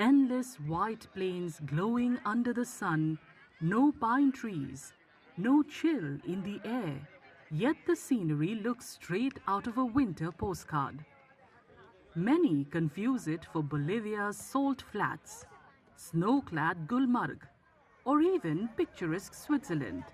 Endless white plains glowing under the sun, no pine trees, no chill in the air, yet the scenery looks straight out of a winter postcard. Many confuse it for Bolivia's salt flats, snow-clad Gulmarg, or even picturesque Switzerland.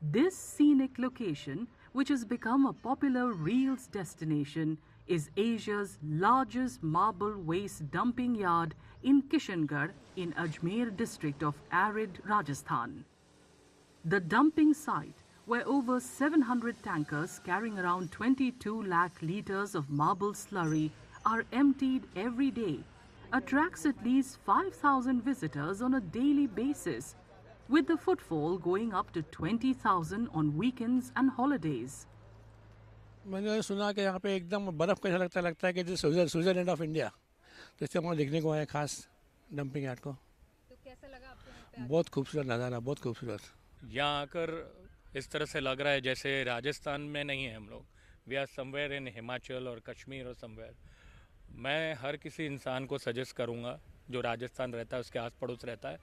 This scenic location, which has become a popular Reels destination, is Asia's largest marble waste dumping yard in Kishangarh in Ajmer district of arid Rajasthan. The dumping site, where over 700 tankers carrying around 22 lakh litres of marble slurry are emptied every day, attracts at least 5,000 visitors on a daily basis, with the footfall going up to 20,000 on weekends and holidays. मैंने सुना कि यहाँ पे एकदम बर्फ़ कैसा लगता है कि जैसे स्विट्ज़रलैंड ऑफ इंडिया, तो इससे हम देखने को आए खास डंपिंग यार्ड को। तो कैसा लगा आपको यहाँ पे? बहुत खूबसूरत नज़ारा, बहुत खूबसूरत। यहाँ आकर इस तरह से लग रहा है जैसे राजस्थान में नहीं है हम लोग, we are somewhere in Himachal और कश्मीर और समवेयर। मैं हर किसी इंसान को सजेस्ट करूँगा जो राजस्थान रहता है, उसके आस पड़ोस रहता है,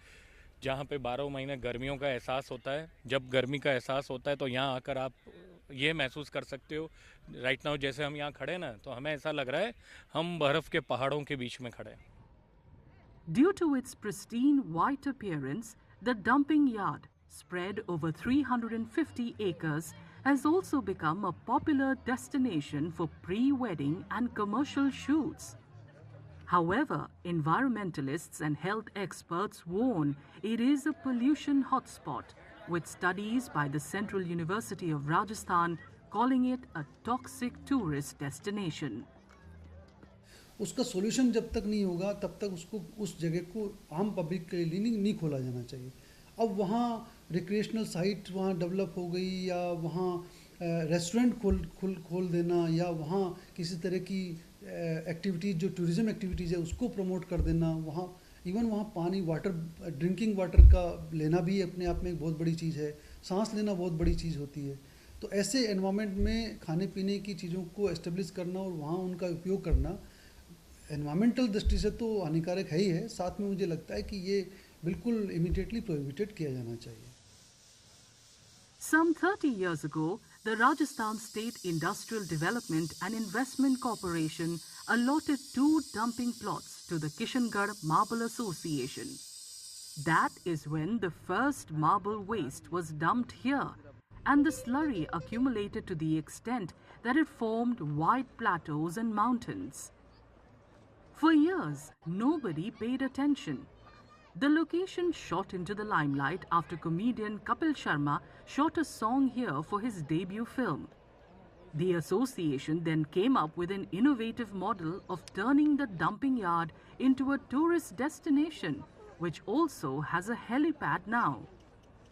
जहाँ पे 12 महीने गर्मियों का एहसास होता है। जब गर्मी का एहसास होता है तो यहाँ आकर आप ये महसूस कर सकते हो। राइट नाउ जैसे हम यहाँ खड़े ना, तो हमें ऐसा लग रहा है हम बर्फ़ के पहाड़ों के बीच में खड़े हैं। Due to its pristine white appearance, the dumping yard, spread over 350 acres, has also become a popular destination for pre-wedding and commercial shoots. However, environmentalists and health experts warn it is a pollution hotspot, with studies by the Central University of Rajasthan calling it a toxic tourist destination. उसका solution जब तक नहीं होगा तब तक उसको उस जगह को आम पब्लिक के लिए नहीं खोला जाना चाहिए। अब वहाँ रिक्रिएशनल साइट वहाँ डेवलप हो गई, या वहाँ रेस्टोरेंट खोल देना, या वहाँ किसी तरह की एक्टिविटीज़ जो टूरिज़्म एक्टिविटीज़ है उसको प्रमोट कर देना। वहाँ इवन वहाँ पानी, वाटर, ड्रिंकिंग वाटर का लेना भी अपने आप में एक बहुत बड़ी चीज़ है, सांस लेना बहुत बड़ी चीज़ होती है। तो ऐसे एनवायरनमेंट में खाने पीने की चीज़ों को एस्टेब्लिश करना और वहाँ उनका उपयोग करना एनवायरमेंटल दृष्टि से तो हानिकारक है ही है, साथ में मुझे लगता है कि ये बिल्कुल इमीडिएटली प्रोहिबिटेड किया जाना चाहिए। Some 30 years ago, the Rajasthan State Industrial Development and Investment Corporation allotted 2 dumping plots to the Kishangarh Marble Association. That is when the first marble waste was dumped here, and the slurry accumulated to the extent that it formed wide plateaus and mountains. For years, nobody paid attention. The location shot into the limelight after comedian Kapil Sharma shot a song here for his debut film. The association then came up with an innovative model of turning the dumping yard into a tourist destination, which also has a helipad now.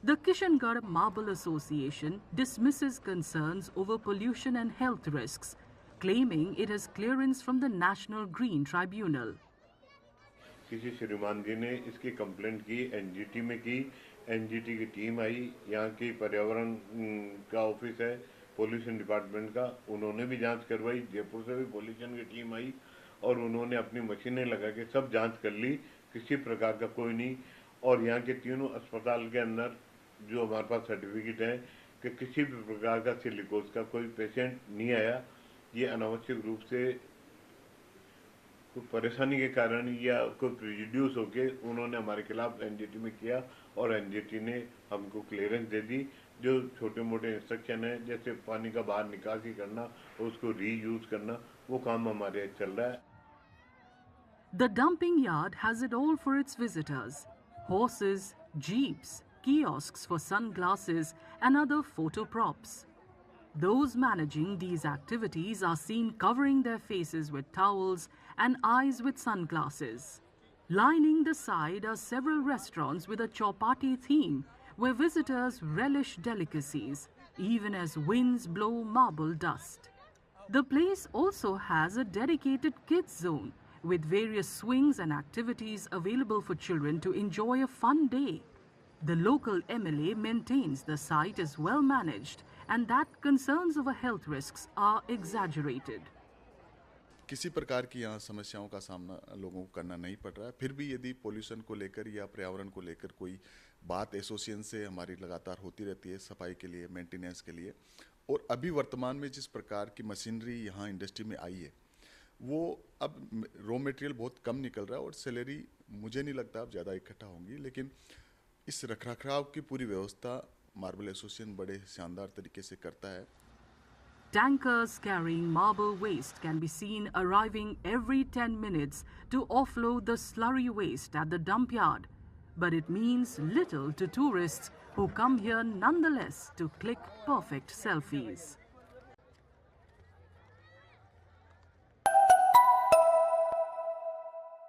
The Kishangarh Marble Association dismisses concerns over pollution and health risks, claiming it has clearance from the National Green Tribunal. किसी श्रीमान जी ने इसकी complaint की, NGT में की, NGT की team आई, यहाँ की पर्यावरण का ऑफिस है, पोल्यूशन डिपार्टमेंट का, उन्होंने भी जांच करवाई, जयपुर से भी पोल्यूशन की टीम आई और उन्होंने अपनी मशीनें लगा के सब जांच कर ली, किसी प्रकार का कोई नहीं। और यहाँ के तीनों अस्पताल के अंदर जो हमारे पास सर्टिफिकेट है कि किसी भी प्रकार का सिलिकोस का कोई पेशेंट नहीं आया। ये अनावश्यक रूप से कोई परेशानी के कारण या कोई प्रिजुड्यूस होके उन्होंने हमारे खिलाफ एनजीटी में किया और एनजीटी ने हमको क्लियरेंस दे दी। जो छोटे मोटे इंस्ट्रक्शन है जैसे पानी का बाहर निकासी करना और उसको रीयूज करना, वो काम हमारे चल रहा है। The dumping yard has it all for its visitors: horses, jeeps, kiosks for sunglasses and other photo props. Those managing these activities are seen covering their faces with towels and eyes with sunglasses. Lining the side are several restaurants with a chapati theme, where visitors relish delicacies, even as winds blow marble dust. The place also has a dedicated kids zone, with various swings and activities available for children to enjoy a fun day. The local MLA maintains the site is well managed and that concerns over health risks are exaggerated. किसी प्रकार की यहाँ समस्याओं का सामना लोगों को करना नहीं पड़ रहा है। फिर भी यदि पोल्यूशन को लेकर या पर्यावरण को लेकर कोई बात एसोसिएशन से हमारी लगातार होती रहती है, सफाई के लिए, मेंटेनेंस के लिए। और अभी वर्तमान में जिस प्रकार की मशीनरी यहाँ इंडस्ट्री में आई है, वो अब रॉ मटेरियल बहुत कम निकल रहा है और सैलरी मुझे नहीं लगता अब ज़्यादा इकट्ठा होंगी, लेकिन इस रखरखाव की पूरी व्यवस्था मार्बल एसोसिएशन बड़े शानदार तरीके से करता है। Tankers carrying marble waste can be seen arriving every 10 minutes to offload the slurry waste at the dump yard. But it means little to tourists who come here nonetheless to click perfect selfies.